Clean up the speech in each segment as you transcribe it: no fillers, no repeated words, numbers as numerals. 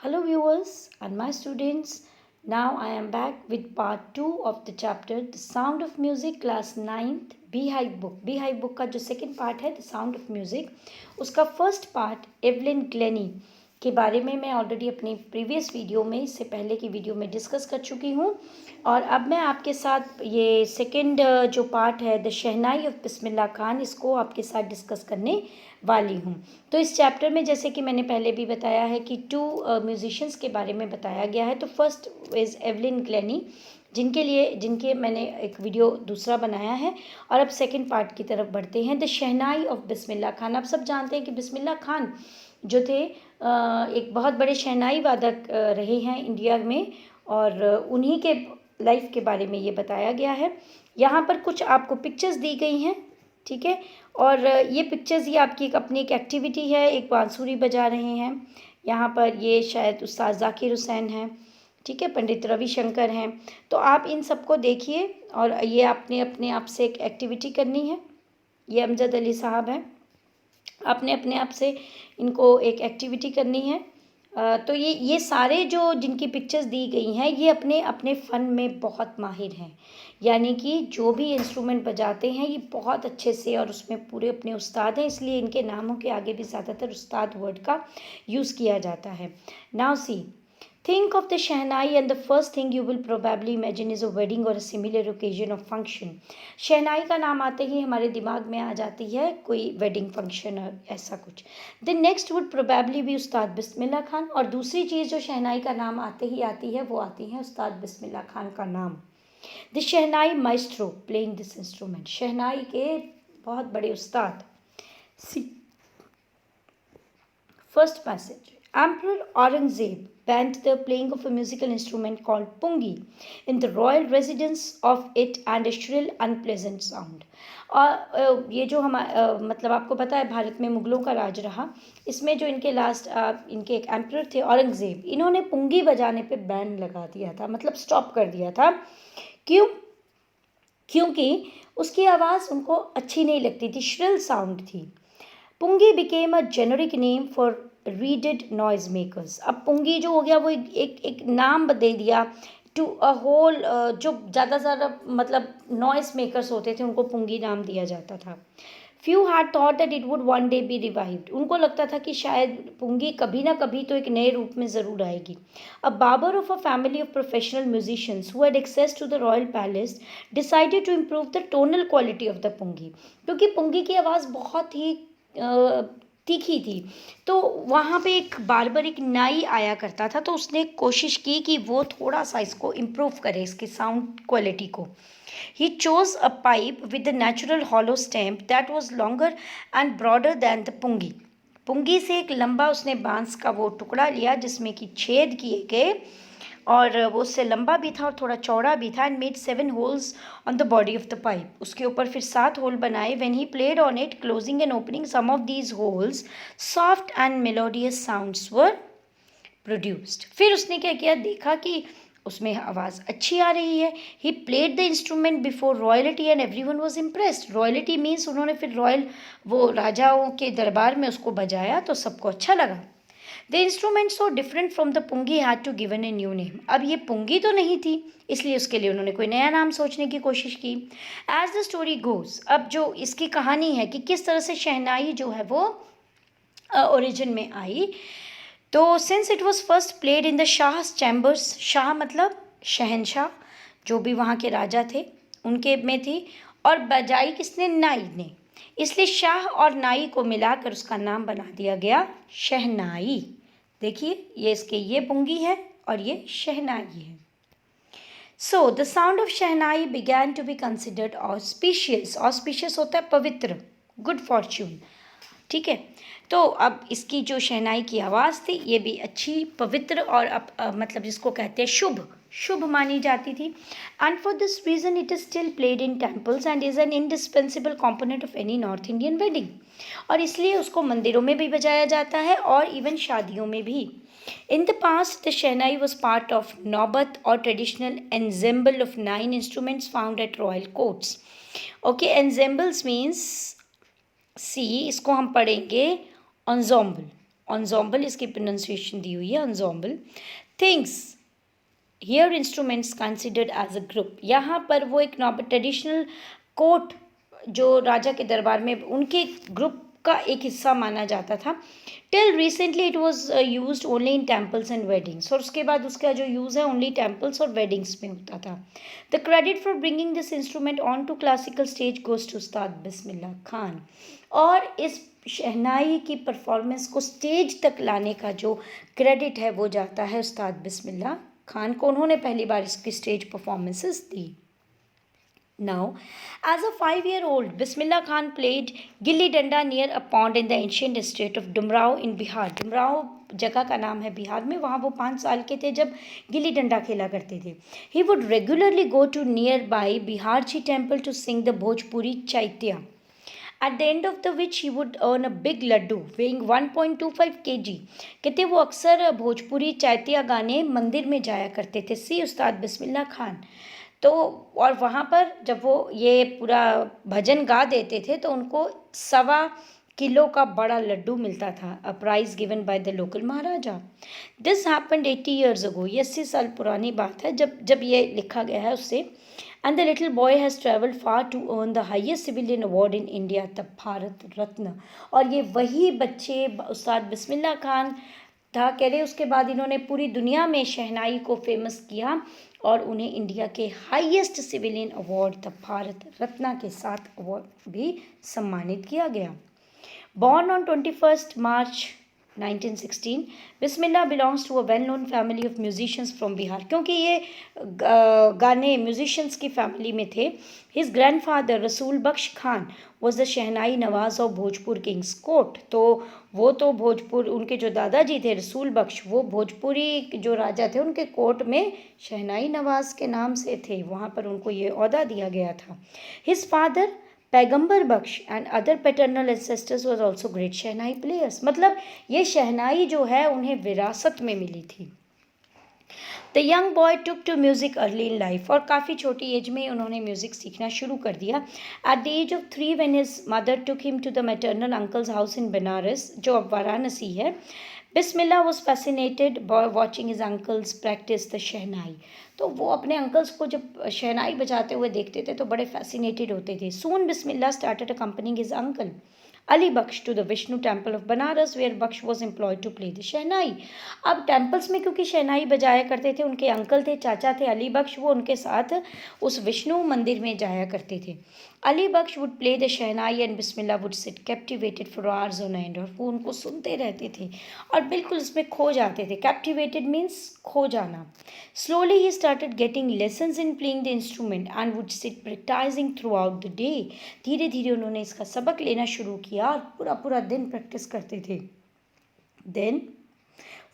Hello, viewers and my students. Now I am back with part 2 of the chapter The Sound of Music, class 9th, Beehive Book. Beehive Book का जो second part है The Sound of Music, उसका first part Evelyn Glenny के बारे में मैं already अपनी previous video में, इससे पहले की वीडियो में डिस्कस कर चुकी हूँ। और अब मैं आपके साथ ये सेकंड जो पार्ट है the shehnai of Bismillah Khan, इसको आपके साथ डिस्कस करने वाली हूँ। तो इस चैप्टर में जैसे कि मैंने पहले भी बताया है कि टू म्यूजिशियंस के बारे में बताया गया है। तो फर्स्ट इज़ एवलिन ग्लेनी, जिनके मैंने एक वीडियो दूसरा बनाया है। और अब सेकंड पार्ट की तरफ बढ़ते हैं, the shehnai of Bismillah Khan. आप सब जानते हैं कि बिस्मिल्लाह खान जो थे एक बहुत बड़े शहनाई वादक रहे हैं इंडिया में, और उन्हीं के लाइफ के बारे में ये बताया गया है। यहाँ पर कुछ आपको पिक्चर्स दी गई हैं, ठीक है। और ये पिक्चर्स, ये आपकी अपनी एक एक्टिविटी है। एक बांसुरी बजा रहे हैं यहाँ पर, ये शायद उस्ताद जाकिर हुसैन हैं, ठीक है, पंडित रविशंकर हैं। तो आप इन सबको देखिए और ये आपने अपने आप से एक एक्टिविटी करनी है। ये अमजद अली साहब हैं, आपने अपने आप से इनको एक एक्टिविटी करनी है। तो ये सारे जो जिनकी पिक्चर्स दी गई हैं, ये अपने अपने फ़न में बहुत माहिर हैं। यानी कि जो भी इंस्ट्रूमेंट बजाते हैं ये बहुत अच्छे से, और उसमें पूरे अपने उस्ताद हैं, इसलिए इनके नामों के आगे भी ज़्यादातर उस्ताद वर्ड का यूज़ किया जाता है। Now see, think of the shehnai and the first thing you will probably imagine is a wedding or a similar occasion or function. शहनाई का नाम आते ही हमारे दिमाग में आ जाती है कोई वेडिंग फंक्शन और ऐसा कुछ। द नेक्स्ट वुड प्रोबेबली भी उस्ताद बिस्मिल्लाह खान, और दूसरी चीज़ जो शहनाई का नाम आते ही आती है वो आती है उस्ताद बिस्मिल्लाह खान का नाम। The shehnai maestro playing this instrument, shehnai के बहुत बड़े उस्ताद। See first passage, Emperor Aurangzeb banned the playing of a musical instrument called pungi in the royal residence of it and a shrill unpleasant sound. और ये जो मतलब आपको पता है भारत में मुगलों का राज रहा, इसमें जो इनके लास्ट इनके एक एम्परर थे औरंगज़ेब, इन्होंने पुंगी बजाने पे बैन लगा दिया था, मतलब स्टॉप कर दिया था। क्यों? क्योंकि उसकी आवाज़ उनको अच्छी नहीं लगती थी, श्रिल साउंड थी। Pungi became a generic name for reeded noise makers. अब पुंगी जो हो गया वो एक नाम दे दिया टू अ होल, जो ज़्यादा से ज़्यादा मतलब नॉइज मेकर्स होते थे उनको पुंगी नाम दिया जाता था। Few had thought that it would one day B revived, उनको लगता था कि शायद पुंगी कभी ना कभी तो एक नए रूप में ज़रूर आएगी। A barber of a family of professional musicians who had access to the royal palace decided to improve the tonal quality of the pungi, क्योंकि पुंगी की आवाज़ बहुत ही तीखी थी। तो वहाँ पे एक बार्बर, एक नाई आया करता था, तो उसने कोशिश की कि वो थोड़ा सा इसको इम्प्रूव करे, इसकी साउंड क्वालिटी को। He chose a pipe with the natural hollow stem that was longer and broader than the pungi. Pungi से एक लंबा उसने बांस का वो टुकड़ा लिया जिसमें कि छेद किए गए, और वो उससे लंबा भी था और थोड़ा चौड़ा भी था। And made 7 holes on the body of the pipe, उसके ऊपर फिर 7 होल बनाए। When he played on it, closing and opening some of these holes, soft and melodious sounds were produced. फिर उसने क्या किया, देखा कि उसमें आवाज़ अच्छी आ रही है। He played the instrument before royalty and everyone was impressed. Royalty means उन्होंने फिर रॉयल वो राजाओं के दरबार में उसको बजाया तो सबको अच्छा लगा। The instrument so different from the pungi had to given a new name. अब ये पुंगी तो नहीं थी, इसलिए उसके लिए उन्होंने कोई नया नाम सोचने की कोशिश की। एज द स्टोरी गोज, अब जो इसकी कहानी है कि किस तरह से शहनाई जो है वो ओरिजिन में आई। तो since it was first played in the shah's chambers, शाह मतलब शहनशाह, जो भी वहाँ के राजा थे उनके में थी, और बजाई किसने, नाई ने, इसलिए शाह और नाई को मिलाकर उसका नाम बना दिया गया शहनाई। देखिए ये इसके ये पुंगी है और ये शहनाई है। So the sound of shehnai began to be considered auspicious. Auspicious होता है पवित्र, गुड फॉर्च्यून, ठीक है। तो अब इसकी जो शहनाई की आवाज़ थी ये भी अच्छी, पवित्र और मतलब जिसको कहते हैं शुभ, शुभ मानी जाती थी। And for this reason it is still played in temples and is an indispensable component of any north Indian wedding. और इसलिए उसको मंदिरों में भी बजाया जाता है और इवन शादियों में भी। In the past the shehnai was part of naubat और traditional ensemble of 9 instruments found at royal courts. Okay, ensembles means see, इसको हम पढ़ेंगे ensemble। ensemble इसकी प्रोनाउंसिएशन दी हुई है ensemble, things here instruments considered as a group. यहाँ पर वो एक ट्रेडिशनल कोर्ट जो राजा के दरबार में उनके ग्रुप का एक हिस्सा माना जाता था। Till recently it was use only in temples and weddings, और उसके बाद उसका जो यूज़ है ओनली टेम्पल्स और वेडिंग्स में होता था। The credit for bringing this instrument on to classical stage goes to Ustad Bismillah Khan. और इस शहनाई की परफॉर्मेंस को स्टेज तक लाने का जो क्रेडिट है वो जाता है उस्ताद बिस्मिल्लाह खान को। उन्होंने पहली बार इसकी stage performances the. Now, as a 5-year-old, Bismillah Khan played gilli danda near a pond in the ancient state of Dumrao in Bihar. Dumraon जगह का नाम है बिहार में। वहाँ वो 5 साल के थे जब गिल्ली डंडा खेला करते थे। He would regularly go to nearby Biharji temple to sing the Bhojpuri Chaitya, at the end of the which he would earn a big laddu weighing 1.25 kg. कहते वो अक्सर भोजपुरी चैतिया गाने मंदिर में जाया करते थे, सी उस्ताद बिस्मिल्लाह खान। तो और वहाँ पर जब वो ये पूरा भजन गा देते थे तो उनको 1.25 किलो का बड़ा लड्डू मिलता था, a prize given by the local maharaja. This happened 80 years ago, ये 80 साल पुरानी बात है जब ये लिखा गया है उससे। And the little boy has travelled far to earn the highest civilian award in India, the Bharat Ratna. और ये वही बच्चे उस्ताद बिस्मिल्लाह खान था, कह रहे उसके बाद इन्होंने पूरी दुनिया में शहनाई को फेमस किया और उन्हें इंडिया के highest civilian award the Bharat Ratna के साथ अवार्ड भी सम्मानित किया गया। Born on 21st March 1916, Bismillah belongs to a well known family of musicians from Bihar. क्योंकि ये गाने म्यूजिशियंस की फैमिली में थे। His grandfather Rasool Bakhsh Khan was the shehnai nawaz of Bhojpur king's court. तो वो तो भोजपुर, उनके जो दादाजी थे रसूल बख्श, वो भोजपुरी जो राजा थे उनके कोर्ट में शहनाई नवाज के नाम से थे, वहाँ पर उनको ये ओहदा दिया गया था। His father Paigambar Bakhsh and other paternal ancestors was also great shehnai players. मतलब ये शहनाई जो है उन्हें विरासत में मिली थी। The young boy took to music early in life, और काफ़ी छोटी एज में उन्होंने म्यूज़िक सीखना शुरू कर दिया। At the age of 3 when his mother took him to the maternal uncles house in Banaras, जो अब वाराणसी है, Bismillah was fascinated by watching his uncles practise the shehnai. तो वो अपने अंकल्स को जब शहनाई बजाते हुए देखते थे तो बड़े फैसिनेटेड होते थे। Soon Bismillah started accompanying his uncle Ali Bakhsh to the Vishnu temple of Banaras where Bakhsh was employed to play the shehnai. अब टेम्पल्स में क्योंकि शहनाई बजाया करते थे, उनके अंकल थे, चाचा थे अली बख्श, वो उनके साथ उस विष्णु मंदिर में जाया करते थे। Ali Bakhsh would play the shehnai and Bismillah would sit captivated for hours on end, और वो उनको सुनते रहते थे और बिल्कुल इसमें खो जाते थे। कैप्टिवेटेड मीन्स खो जाना। Slowly he started getting lessons in playing the instrument and would sit practising throughout the day. धीरे धीरे उन्होंने इसका सबक लेना शुरू किया और पूरा पूरा दिन प्रैक्टिस करते थे। Then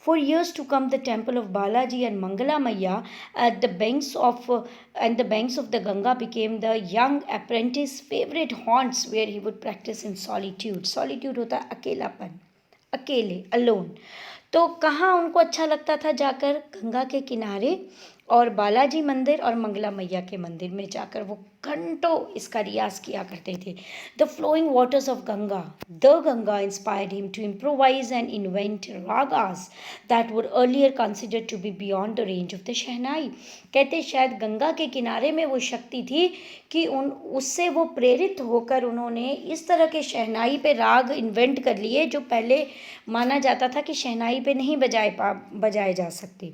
for years to come, the temple of Balaji and Mangala Maya at the banks of the Ganga became the young apprentice's favorite haunts, where he would practice in solitude. Solitude होता है अकेलापन, अकेले, alone। तो कहाँ उनको अच्छा लगता था जाकर? गंगा के किनारे और बालाजी मंदिर और मंगला मैया के मंदिर में जाकर वो घंटों इसका रियाज किया करते थे। The flowing waters of Ganga, the Ganga inspired him to improvise and invent ragas that were earlier considered to be beyond the range of the shehnai. कहते शायद गंगा के किनारे में वो शक्ति थी कि उससे वो प्रेरित होकर उन्होंने इस तरह के शहनाई पे राग इन्वेंट कर लिए जो पहले माना जाता था कि शहनाई पे नहीं बजाए जा सकते।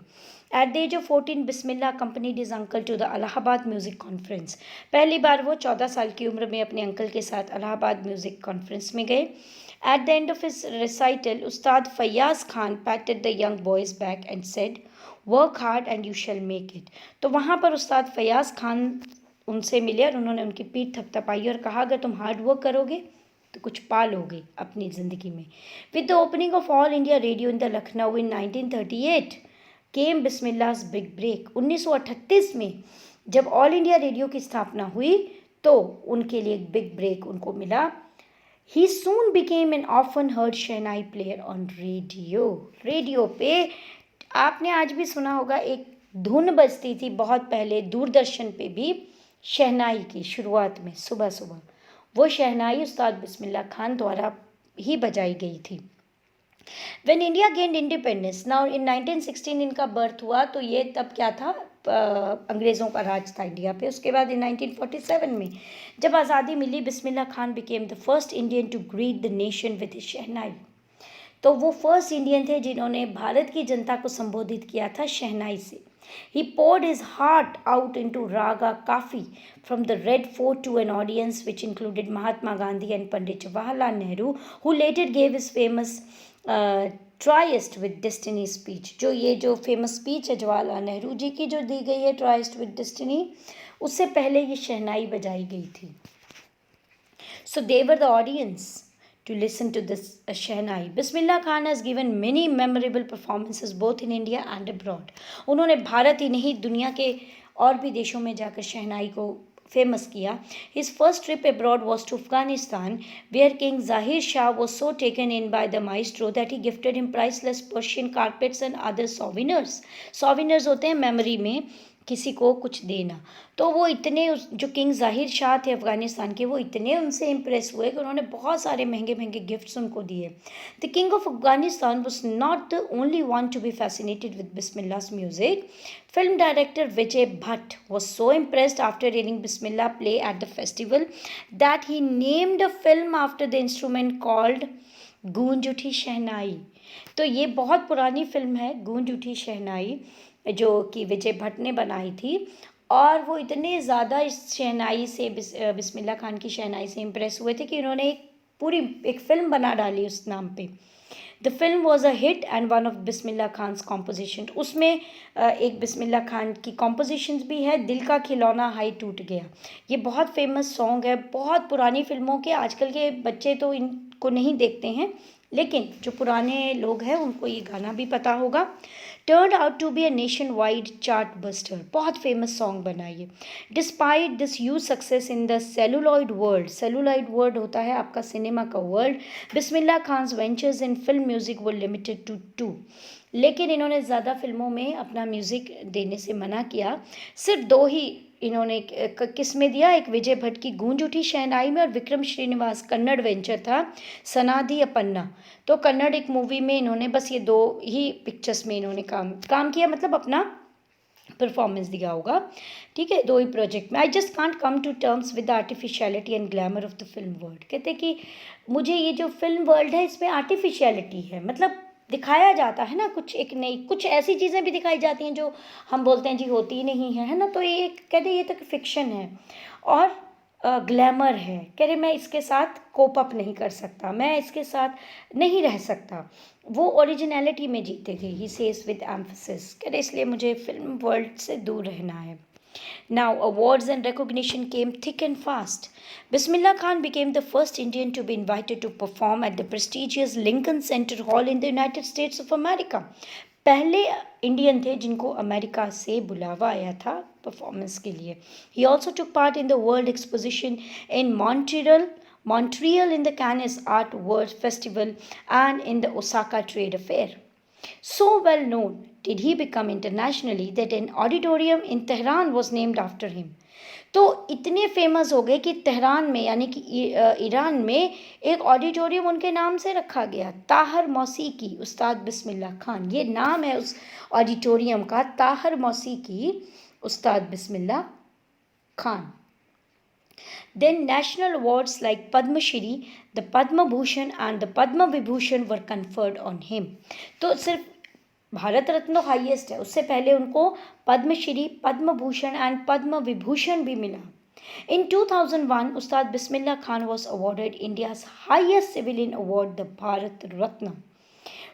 At the age of 14, Bismillah accompanied his uncle to the Allahabad Music Conference. पहली बार वो 14 साल की उम्र में अपने अंकल के साथ अलाहाबाद म्यूजिक कॉन्फ्रेंस में गए। At the end of his recital, Ustad Faiyaz Khan patted the young boy's back and said, "Work hard and you shall make it." तो वहाँ पर उस्ताद फैयाज खान उनसे मिले और उन्होंने उनकी पीठ थपथपाई और कहा, अगर तुम हार्ड वर्क करोगे तो कुछ पा लोगे अपनी ज़िंदगी में। With the opening of All India Radio in the Lucknow in 1938, came Bismillah's big break. 1938 में जब ऑल इंडिया रेडियो की स्थापना हुई तो उनके लिए एक बिग ब्रेक उनको मिला। He soon became an often heard shehnai player on radio. Radio पे आपने आज भी सुना होगा एक धुन बजती थी बहुत पहले दूरदर्शन पे भी शहनाई की, शुरुआत में सुबह सुबह वो शहनाई उस्ताद बिस्मिल्लाह खान द्वारा ही बजाई गई थी। When India gained independence, now in 1916 इनका बर्थ हुआ, तो ये तब क्या था, अंग्रेज़ों का राज था इंडिया पे। उसके बाद इन 1947 में जब आज़ादी मिली, Bismillah Khan became the first Indian to greet the nation with shehnai. तो वो फर्स्ट इंडियन थे जिन्होंने भारत की जनता को संबोधित किया था शहनाई से। He poured his heart out into Raga Kafi from the Red Fort to an audience which included Mahatma Gandhi and Pandit Jawaharlal Nehru, who later gave his famous tryst with destiny speech. जो ये जो famous speech है जवाहरलाल नेहरू जी की जो दी गई है, tryst with destiny, उससे पहले ये शहनाई बजाई गई थी। So they were the audience to listen to this Shehnai. Bismillah Khan has given many memorable performances both in India and abroad. उन्होंने भारत ही नहीं दुनिया के और भी देशों में जाकर शहनाई को फेमस किया। His first trip abroad was to Afghanistan, where King Zahir Shah was so taken in by the maestro that he gifted him priceless Persian carpets and other souvenirs. Souvenirs होते हैं मेमोरी में किसी को कुछ देना। तो वो इतने जो किंग ज़ाहिर शाह थे अफ़गानिस्तान के, वो इतने उनसे इम्प्रेस हुए कि उन्होंने बहुत सारे महंगे महंगे गिफ्ट्स उनको दिए। The king of Afghanistan was not the only one to be fascinated with Bismillah's music. Film director Vijay Bhatt was so impressed after hearing Bismillah play at the festival that he named a film after the instrument called Goonj Uthi शहनाई। तो ये बहुत पुरानी film है गूंज उठी शहनाई, जो कि विजय भट्ट ने बनाई थी। और वो इतने ज़्यादा इस शहनाई से बिस्मिल्लाह खान की शहनाई से इम्प्रेस हुए थे कि उन्होंने एक फ़िल्म बना डाली उस नाम पे। The film was a hit and one of Bismillah Khan's composition. उसमें एक बिस्मिल्लाह खान की कॉम्पोजिशंस भी है, दिल का खिलौना हाई टूट गया। ये बहुत फेमस सॉन्ग है, बहुत पुरानी फिल्मों के। आजकल के बच्चे तो इनको नहीं देखते हैं, लेकिन जो पुराने लोग हैं उनको ये गाना भी पता होगा। turned out to be a nationwide chart buster, बहुत फेमस सॉन्ग बना ये। Despite this huge success in the celluloid world, celluloid world होता है आपका सिनेमा का world, Bismillah Khan's ventures in film music were limited to 2। लेकिन इन्होंने ज़्यादा फिल्मों में अपना म्यूज़िक देने से मना किया, सिर्फ 2 ही इन्होंने किस में दिया, एक विजय भट्ट की गूंज उठी शहनाई में, और विक्रम श्रीनिवास कन्नड़ वेंचर था सनादी अपन्ना। तो कन्नड़ एक मूवी में इन्होंने बस ये 2 ही पिक्चर्स में इन्होंने काम किया, मतलब अपना परफॉर्मेंस दिया होगा, ठीक है, 2 ही प्रोजेक्ट में। I just can't come to terms with the artificiality and glamour of the film world. कहते कि मुझे ये जो फिल्म वर्ल्ड है इसमें आर्टिफिशियलिटी है, मतलब दिखाया जाता है ना कुछ एक नई, कुछ ऐसी चीज़ें भी दिखाई जाती हैं जो हम बोलते हैं जी होती नहीं है ना। तो ये कहते ये तो फिक्शन है और ग्लैमर है। कह रहे मैं इसके साथ कोप अप नहीं कर सकता, मैं इसके साथ नहीं रह सकता। वो ओरिजिनलिटी में जीते थे, ही सेज विद एम्फसिस। कह रहे इसलिए मुझे फिल्म वर्ल्ड से दूर रहना है। Now, awards and recognition came thick and fast. Bismillah Khan became the first Indian to be invited to perform at the prestigious Lincoln Center Hall in the United States of America. पहले Indian थे जिनको America से बुलावा आया था performance के लिए। He also took part in the World Exposition in Montreal in the Cannes Art World Festival and in the Osaka Trade Fair. So well known did he become internationally that an auditorium in Tehran was named after him. तो इतने famous हो गए कि Tehran में यानी कि Iran में एक ऑडिटोरियम उनके नाम से रखा गया, ताहर मौसीकी उस्ताद बिस्मिल्लाह खान। ये नाम है उस ऑडिटोरियम का, ताहर मौसीकी उस्ताद Bismillah Khan. Then national awards like Padma Shri, the Padma Bhushan and the Padma Vibhushan were conferred on him. तो सिर्फ भारत रत्न हाईएस्ट है, उससे पहले उनको पद्मश्री, पद्म भूषण एंड पद्म विभूषण भी मिला। In 2001, Ustad Bismillah Khan was awarded India's highest civilian award, the Bharat Ratna.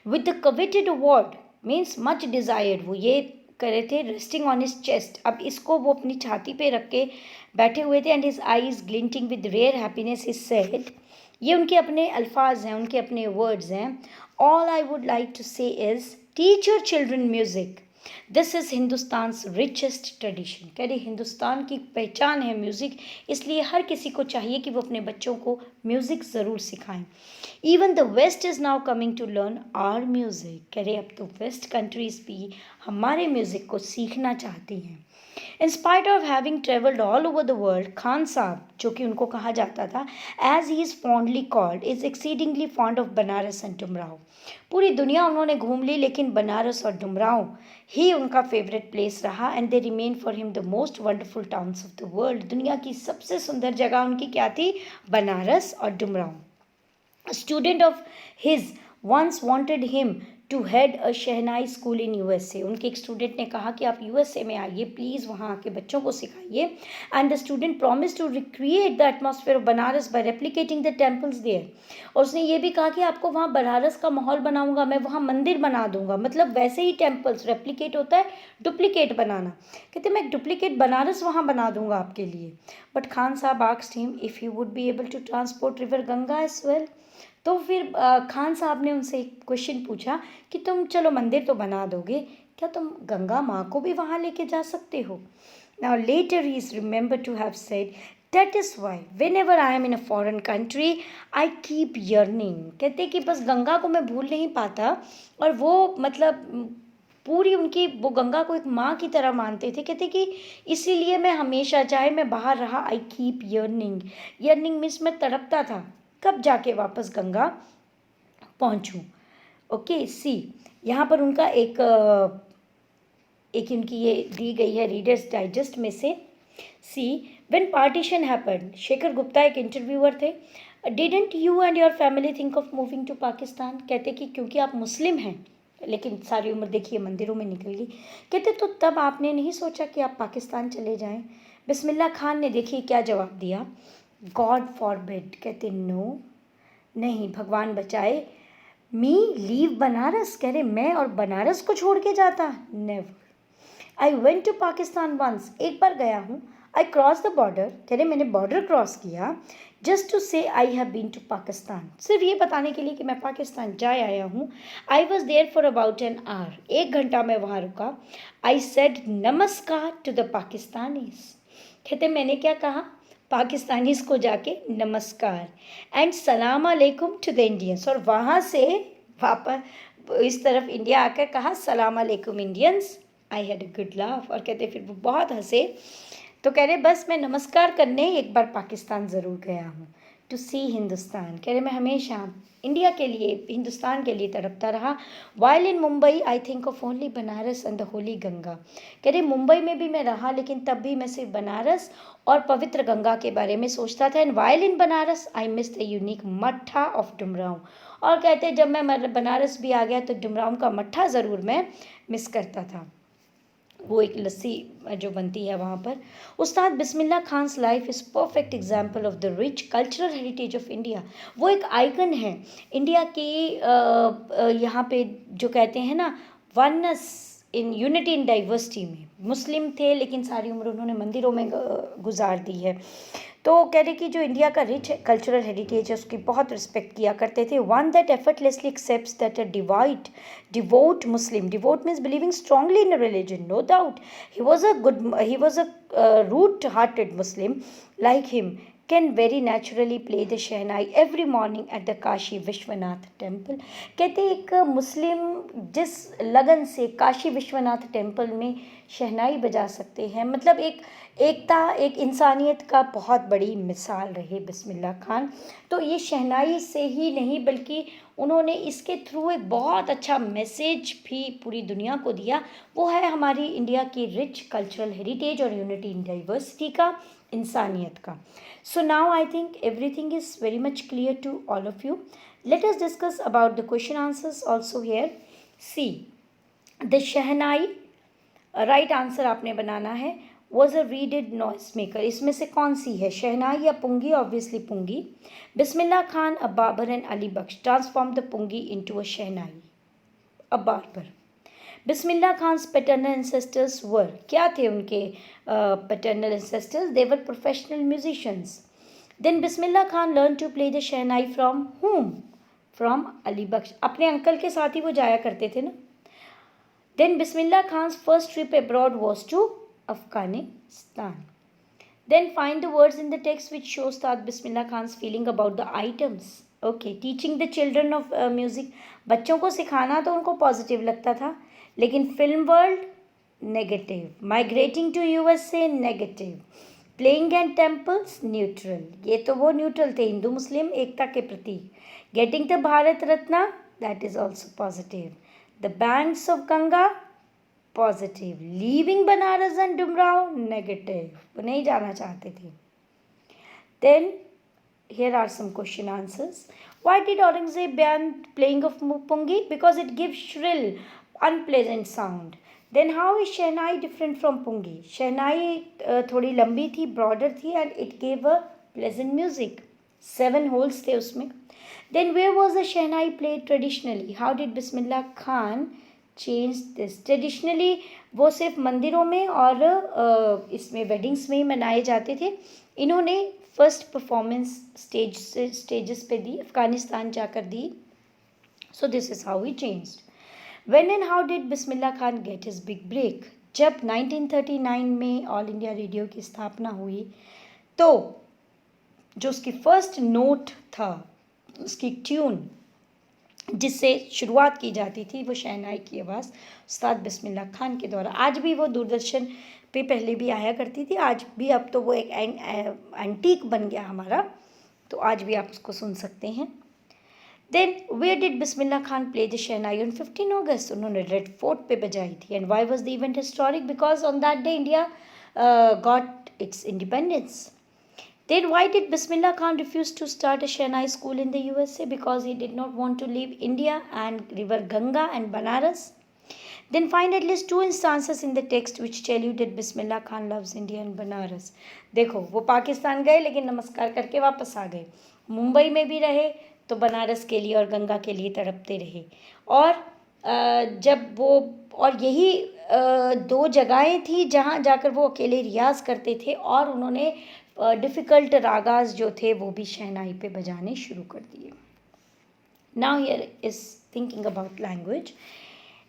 With the coveted award, means much desired, वो ये करे थे resting on his chest, अब इसको वो अपनी छाती पे रख के बैठे हुए थे, and his eyes glinting with rare happiness, he said, ये उनके अपने अल्फाज हैं, उनके अपने वर्ड्स हैं, all I would like to say is teach your children music. This is Hindustan's richest tradition. कह रहे हिंदुस्तान की पहचान है म्यूज़िक, इसलिए हर किसी को चाहिए कि वो अपने बच्चों को म्यूज़िक ज़रूर सिखाएं। Even the west is now coming to learn our music. कह रहे अब तो वेस्ट कंट्रीज़ भी हमारे म्यूज़िक को सीखना चाहती हैं। In spite of having travelled all over the world, Khan sahab, जो कि उनको कहा जाता था, as he is fondly called, is exceedingly fond of Banaras and Dumraon. पूरी दुनिया उन्होंने घूम ली, लेकिन बनारस और डुमराव ही उनका फेवरेट प्लेस रहा। And they remain for him the most wonderful towns of the world. दुनिया की सबसे सुंदर जगह उनकी क्या थी? बनारस और Dumraon. A student of his once wanted him to head a shehnai school in USA। उनके एक स्टूडेंट ने कहा कि आप USA में आइए प्लीज़, वहाँ आके बच्चों को सिखाइए। And the student promise to recreate the atmosphere of Banaras by replicating the temples there. और उसने ये भी कहा कि आपको वहाँ बनारस का माहौल बनाऊंगा, मैं वहाँ मंदिर बना दूंगा। मतलब वैसे ही टेम्पल्स, रेप्लिकेट होता है डुप्लीकेट बनाना, कहते मैं एक डुप्लीकेट बनारस वहाँ बना दूंगा आपके लिए। But Khan sahab asked him if he would be able to transport river Ganga as well. तो फिर खान साहब ने उनसे एक क्वेश्चन पूछा कि तुम चलो मंदिर तो बना दोगे, क्या तुम गंगा माँ को भी वहाँ लेके जा सकते हो? Now later he is remember to have said that is why whenever I am in a foreign country I keep yearning. कहते कि बस गंगा को मैं भूल नहीं पाता, और वो मतलब पूरी उनकी वो गंगा को एक माँ की तरह मानते थे। कहते कि इसीलिए मैं हमेशा, चाहे मैं बाहर रहा, आई कीप यर्निंग। यर्निंग मीन्स मैं तड़पता था कब जाके वापस गंगा पहुंचूं। ओके सी, यहाँ पर उनका एक इनकी ये दी गई है रीडर्स डाइजेस्ट में से। See, when partition happened, Shekhar Gupta एक इंटरव्यूअर थे, didn't you and your family think of moving to Pakistan. कहते कि क्योंकि आप मुस्लिम हैं, लेकिन सारी उम्र देखिए मंदिरों में निकल गई, कहते तो तब आपने नहीं सोचा कि आप पाकिस्तान चले जाएं? बिस्मिल्लाह खान ने देखिए क्या जवाब दिया, गॉड फॉरबिड। कहते नो, नहीं, भगवान बचाए, मी लीव बनारस। कह रहे मैं और बनारस को छोड़ के जाता, never. I went to Pakistan once, एक बार गया हूँ। आई क्रॉस द बॉर्डर, कह रहे मैंने बॉर्डर क्रॉस किया, just to say I have been to Pakistan, सिर्फ ये बताने के लिए कि मैं पाकिस्तान जा आया हूँ। I was there for about an hour, 1 घंटा मैं वहाँ रुका। I said namaskar to the Pakistanis. कहते मैंने क्या कहा? पाकिस्तानीज को जाके नमस्कार, एंड सलाम अलैकुम टू द इंडियंस। और वहाँ से वापस इस तरफ इंडिया आकर कहा सलाम अलैकुम Indians. I had a good laugh. और कहते फिर वो बहुत हंसे। तो कह रहे बस मैं नमस्कार करने एक बार पाकिस्तान ज़रूर गया हूँ, टू सी हिंदुस्तान। कह रहे मैं हमेशा इंडिया के लिए, हिंदुस्तान के लिए तड़पता रहा। While in Mumbai I think of only Banaras and the Holi Ganga. कह रहे मुंबई में भी मैं रहा, लेकिन तब भी मैं सिर्फ बनारस और पवित्र गंगा के बारे में सोचता था। And while in Banaras I miss the unique मट्ठा ऑफ डुमराव। और कहते जब मैं बनारस भी आ गया तो डुमराव का मट्ठा ज़रूर मैं मिस करता था, वो एक लस्सी जो बनती है वहाँ पर। Ustad Bismillah Khan's life is perfect example of the rich cultural heritage of India. वो एक आइकन है इंडिया की, यहाँ पे जो कहते हैं ना oneness in unity in diversity में। मुस्लिम थे लेकिन सारी उम्र उन्होंने मंदिरों में गुजार दी है। तो कह रहे कि जो इंडिया का रिच कल्चरल हेरिटेज है उसकी बहुत रिस्पेक्ट किया करते थे। One that effortlessly accepts that a devout Muslim, devout means believing strongly in a religion, no doubt he was a root hearted Muslim like him can very naturally play the shehnai every morning at the Kashi Vishwanath temple. कहते एक मुस्लिम जिस लगन से Kashi Vishwanath temple में शहनाई बजा सकते हैं, मतलब एक एकता, एक इंसानियत का बहुत बड़ी मिसाल रहे बिस्मिल्लाह खान। तो ये शहनाई से ही नहीं बल्कि उन्होंने इसके थ्रू एक बहुत अच्छा मैसेज भी पूरी दुनिया को दिया। वो है हमारी इंडिया की रिच कल्चरल हेरिटेज और यूनिटी इन डाइवर्सिटी का, इंसानियत का। So now I think everything is very much clear to all of you. Let us discuss about the question answers also here. See, the shehnai right answer आपने बनाना है, was a reeded noise maker. इसमें से कौन सी है, शहनाई या pungi? Obviously pungi. Bismillah Khan, a barber and Ali Bakhsh transform the pungi into a shehnai, a barber. Bismillah Khan's paternal ancestors were, क्या थे उनके paternal ancestors? They were professional musicians. Then Bismillah Khan learn to play the shehnai from whom? From Ali Bakhsh, अपने अंकल के साथ ही वो जाया करते थे ना। Then Bismillah Khan's first trip abroad was to Afghanistan. Then find the words in the text which shows that Bismillah Khan's feeling about the items. Okay, teaching the children of music. बच्चों को सिखाना तो उनको positive लगता था, लेकिन film world negative. Migrating to USA negative. Playing and temples neutral. ये तो वो न्यूट्रल थे, हिंदू मुस्लिम एकता के प्रतीक. Getting the Bharat Ratna, that is also positive. The banks of Ganga, positive. Leaving Banaras and Dumraon, negative. वो नहीं जाना चाहते थे. Then here are some question answers. Why did Aurangzeb ban playing of pungi? Because it gives shrill, unpleasant sound. Then how is Shehnai different from pungi? Shehnai थोड़ी लंबी थी, broader थी, and it gave a pleasant music. 7 holes थे उसमें. Then where was the Shehnai played traditionally? How did Bismillah Khan change this? Traditionally वो सिर्फ मंदिरों में और इसमें वेडिंग्स में ही मनाए जाते थे. इन्होंने फर्स्ट परफॉर्मेंस स्टेजेस पे दी, अफगानिस्तान जाकर दी. So this is how he changed. When and how did Bismillah Khan get his big break? जब 1939 में ऑल इंडिया रेडियो की स्थापना हुई, तो जो उसकी फर्स्ट नोट था, उसकी ट्यून जिससे शुरुआत की जाती थी, वो शहनाई की आवाज़ उस्ताद बिस्मिल्लाह खान के द्वारा. आज भी वो दूरदर्शन पे पहले भी आया करती थी, आज भी. अब तो वो एक एंटीक बन गया हमारा, तो आज भी आप उसको सुन सकते हैं. Then where did Bismillah Khan play the shehnai on 15 अगस्त? उन्होंने रेड फोर्ट पे बजाई थी. And why was the event historic? Because on that day India got its independence. Then why did Bismillah Khan refuse to start a Shehnai school in the USA? Because he did not want to leave India and river Ganga and Banaras. Then find at least 2 instances in the text which tell you that Bismillah Khan loves India and Banaras. देखो, वो पाकिस्तान गए लेकिन नमस्कार करके वापस आ गए. मुंबई में भी रहे तो बनारस के लिए और गंगा के लिए तड़पते रहे. और जब वो, और यही 2 जगहें थी जहाँ जाकर वो अकेले रियाज करते थे, और उन्होंने डिफ़िकल्ट रागाज जो थे वो भी शहनाई पे बजाने शुरू कर दिए. Now here is thinking about language.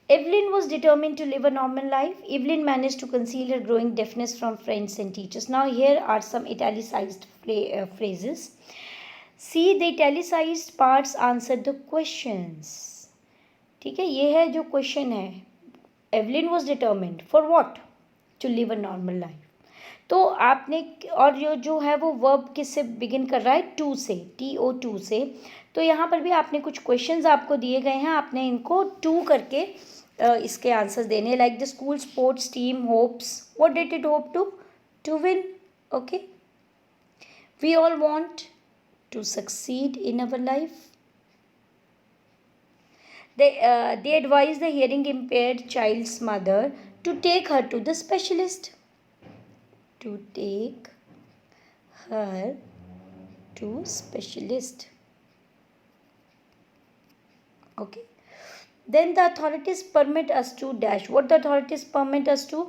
Evelyn was determined to live a normal life. Evelyn managed to conceal her growing deafness from friends and teachers. Now here are some italicized phrases. See, the italicized parts answer the questions. ठीक है, ये है जो question है. Evelyn was determined for what? To live a normal life. तो आपने, और जो है वो वर्ब किससे बिगिन कर रहा है? टू से, TO2 से. तो यहाँ पर भी आपने कुछ क्वेश्चंस आपको दिए गए हैं, आपने इनको टू करके इसके आंसर्स देने. Like the school sports team hopes, what did it hope to win? Okay, we all want to succeed in our life. they advise the hearing impaired child's mother to take her to the specialist. To take her to specialist. Okay. Then the authorities permit us to dash. What the authorities permit us to?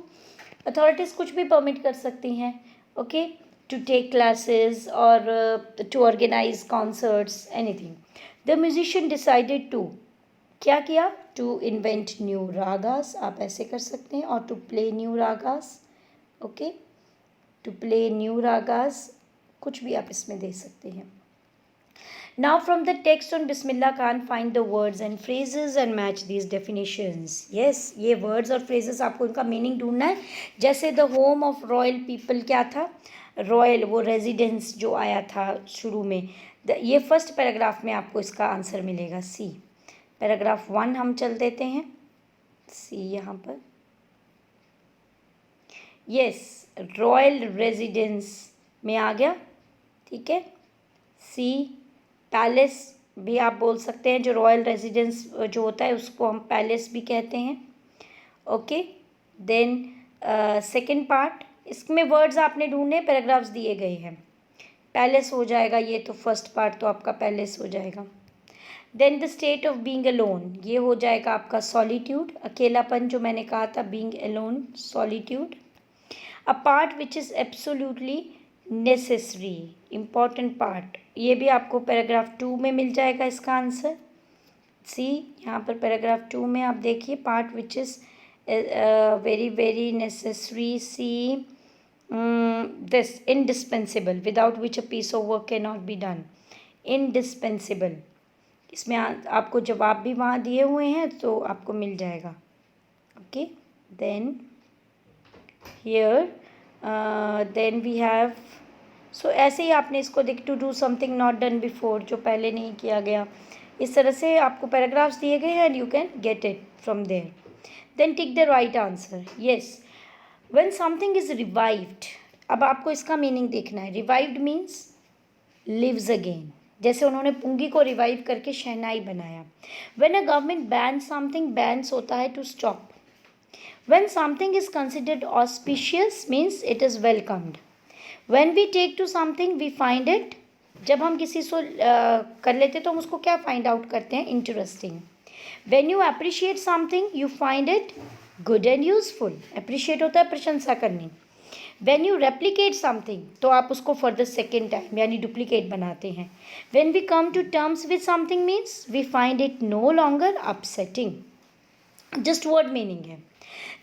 Authorities कुछ भी permit कर सकती हैं. Okay. To take classes or to organize concerts, anything. The musician decided to, क्या किया? To invent new ragas. आप ऐसे कर सकते हैं. और to play new ragas. Okay. To play new ragas, कुछ भी आप इसमें दे सकते हैं. Now from the text on Bismillah Khan, find the words and phrases and match these definitions. Yes, ये words और phrases आपको इनका मीनिंग ढूंढना है. जैसे the home of royal people क्या था? रॉयल, वो रेजिडेंस जो आया था शुरू में. ये फर्स्ट पैराग्राफ में आपको इसका आंसर मिलेगा सी. पैराग्राफ 1 हम चल देते हैं. सी यहाँ पर. यस, रॉयल रेजिडेंस में आ गया. ठीक है. सी, पैलेस भी आप बोल सकते हैं. जो रॉयल रेजिडेंस जो होता है उसको हम पैलेस भी कहते हैं. ओके. देन सेकंड पार्ट, इसमें वर्ड्स आपने ढूंढने, पैराग्राफ्स दिए गए हैं. पैलेस हो जाएगा ये, तो फर्स्ट पार्ट तो आपका पैलेस हो जाएगा. Then the state of being alone, ये हो जाएगा आपका सॉलिट्यूड, अकेलापन जो मैंने कहा था, being alone, solitude. A part which is absolutely necessary, important part, ये भी आपको पैराग्राफ 2 में मिल जाएगा इसका आंसर. सी, यहाँ पर पैराग्राफ 2 में आप देखिए, part which is very very necessary. See, this indispensable, without which a piece of work cannot be done. Indispensable, इसमें आपको जवाब भी वहाँ दिए हुए हैं तो आपको मिल जाएगा. Okay, then here then we have, so ऐसे ही आपने इसको देख, to do something not done before, जो पहले नहीं किया गया. इस तरह से आपको पैराग्राफ्स दिए गए हैं and you can get it from there. Then tick the right answer. Yes, when something is revived. अब आपको इसका मीनिंग देखना है. रिवाइव्ड मीन्स लिव्स अगेन, जैसे उन्होंने पुंगी को रिवाइव करके शहनाई बनाया. When a government ban something, bans होता है to stop. When something is considered auspicious means it is welcomed. When we take to something we find it, जब हम किसी से कर लेते तो हम उसको क्या फाइंड आउट करते हैं, interesting. When you appreciate something you find it good and useful. Appreciate होता है प्रशंसा करनी. व्हेन यू रेप्लिकेट समथिंग तो आप उसको फॉर द सेकेंड टाइम यानी डुप्लीकेट बनाते हैं. When we come to terms with something means we find it no longer upsetting. Just word meaning है.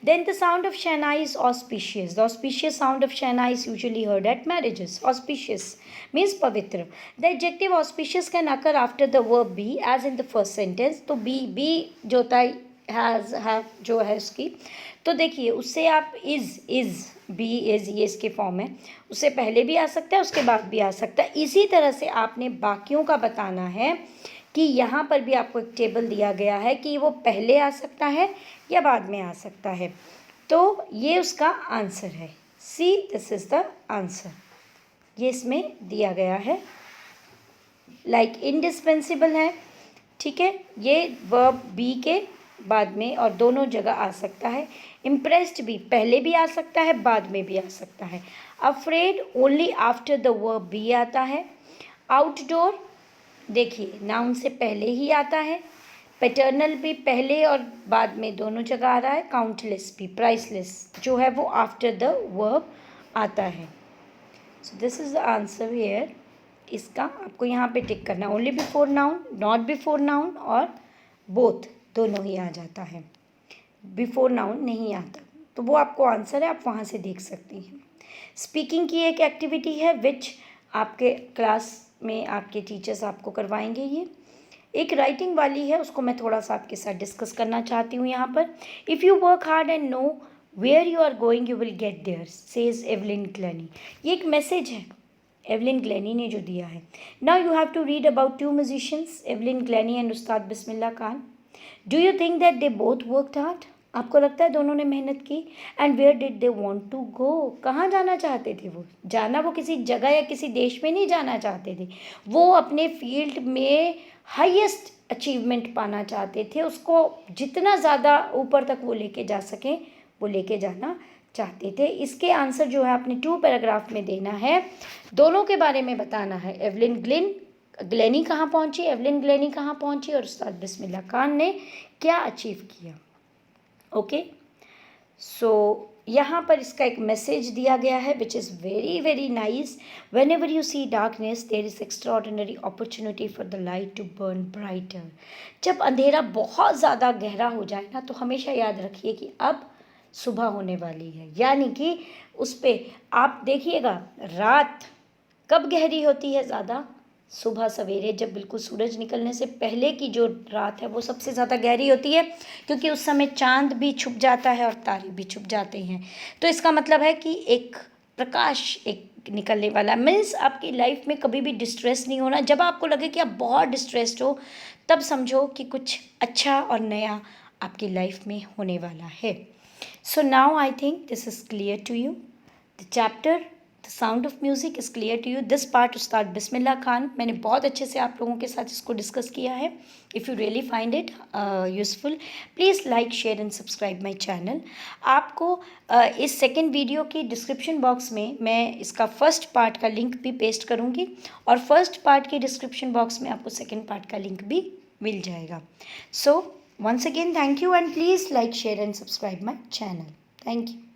Then the sound of Shana is auspicious. The auspicious sound of Shana is usually heard at marriages. Auspicious means pavitra. The adjective auspicious can occur after the verb be, as in the first sentence. तो be जो होता है has, have जो है उसकी, तो देखिए उससे आप is be is ये इसके फॉर्म है. उससे पहले भी आ सकता है, उसके बाद भी आ सकता है. इसी तरह से आपने बाकियों का बताना है कि यहाँ पर भी आपको एक टेबल दिया गया है कि वो पहले आ सकता है या बाद में आ सकता है. तो ये उसका आंसर है. सी, दिस इज़ द आंसर. ये इसमें दिया गया है. लाइक इंडिस्पेंसिबल है, ठीक है, ये वर्ब बी के बाद में और दोनों जगह आ सकता है. इम्प्रेस्ड भी पहले भी आ सकता है, बाद में भी आ सकता है. Afraid only after the verb B आता है. आउटडोर देखिए नाउन से पहले ही आता है. पैटर्नल भी पहले और बाद में दोनों जगह आ रहा है. काउंटलेस भी, प्राइसलेस जो है वो आफ्टर द वर्ब आता है. So this is the answer here. इसका आपको यहाँ पे टिक करना. Only before noun, not before noun और बोथ दोनों ही आ जाता है. बिफोर नाउन नहीं आता, तो वो आपको आंसर है, आप वहाँ से देख सकती हैं. स्पीकिंग की एक एक्टिविटी है विच आपके क्लास में आपके टीचर्स आपको करवाएंगे. ये एक राइटिंग वाली है, उसको मैं थोड़ा सा आपके साथ डिस्कस करना चाहती हूँ यहाँ पर. If you work hard and know where you are going you will get there, says Evelyn Glennie. ये एक मैसेज है एवलिन ग्लेनी ने जो दिया है. Now you have to read about two musicians, Evelyn Glennie and Ustad Bismillah Khan. Do you think that they both worked hard? आपको लगता है दोनों ने मेहनत की? And where did they want to go? कहाँ जाना चाहते थे वो? जाना वो किसी जगह या किसी देश में नहीं जाना चाहते थे, वो अपने फील्ड में हाईएस्ट अचीवमेंट पाना चाहते थे. उसको जितना ज़्यादा ऊपर तक वो लेके जा सकें वो लेके जाना चाहते थे. इसके आंसर जो है आपने 2 पैराग्राफ में देना है. दोनों के बारे में बताना है. एवलिन ग्लेनी कहाँ पहुँची, एवलिन ग्लेनी कहाँ पहुँची और उस्ताद बिस्मिल्लाह खान ने क्या अचीव किया. ओके, सो यहाँ पर इसका एक मैसेज दिया गया है which is very very nice. Whenever you see darkness there is extraordinary opportunity for the light to burn brighter. जब अंधेरा बहुत ज़्यादा गहरा हो जाए ना तो हमेशा याद रखिए कि अब सुबह होने वाली है. यानी कि उस पर आप देखिएगा रात कब गहरी होती है ज़्यादा, सुबह सवेरे, जब बिल्कुल सूरज निकलने से पहले की जो रात है वो सबसे ज़्यादा गहरी होती है, क्योंकि उस समय चांद भी छुप जाता है और तारे भी छुप जाते हैं. तो इसका मतलब है कि एक प्रकाश एक निकलने वाला. मीन्स आपकी लाइफ में कभी भी डिस्ट्रेस नहीं होना. जब आपको लगे कि आप बहुत डिस्ट्रेस्ड हो तब समझो कि कुछ अच्छा और नया आपकी लाइफ में होने वाला है. So now I think this is clear to you. The chapter the sound of music is clear to you. This part Ustad Bismillah Khan, मैंने बहुत अच्छे से आप लोगों के साथ इसको डिस्कस किया है. If you really find it useful please like share and subscribe my channel. आपको इस सेकेंड वीडियो की डिस्क्रिप्शन बॉक्स में मैं इसका फर्स्ट पार्ट का लिंक भी पेस्ट करूँगी और फर्स्ट पार्ट के डिस्क्रिप्शन बॉक्स में आपको सेकेंड पार्ट का लिंक भी मिल जाएगा. सो once again thank you and please like share and subscribe my channel. Thank you.